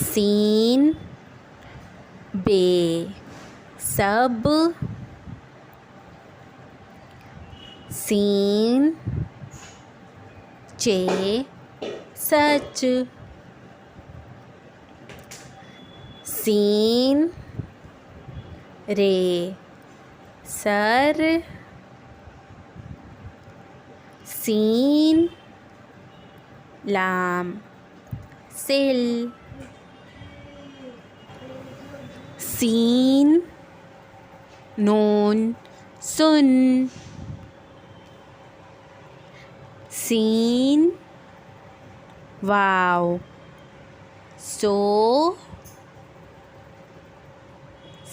Scene बे सब, scene चे सच, scene रे सर, सीन लाम सिल, सीन नून सुन, सीन वाव सो,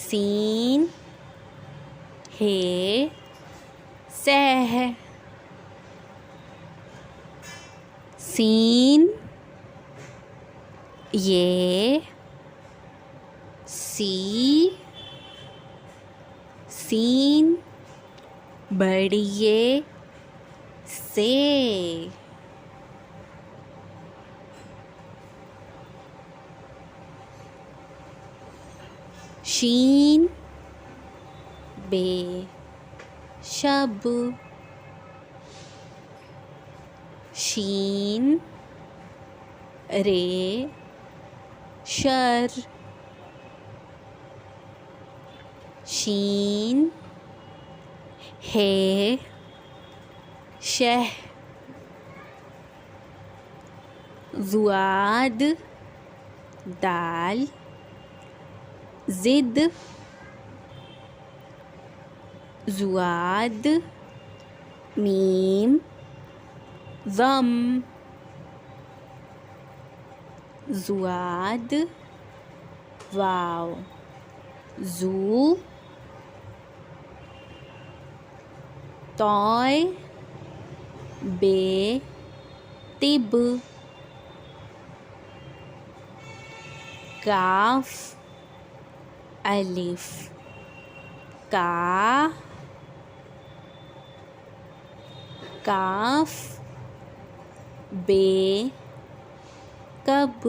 सीन हे सह, सीन ये सी, सीन बढ़िए से, शीन बे शब, शीन रे शर, शीन हे शह, ज़ुआद दाल ज़िद, ज़ुआद मीम ज़म, ज़ुआद वाव ज़ू, तॉय बे तिब, काफ अलिफ का, काफ बे कब।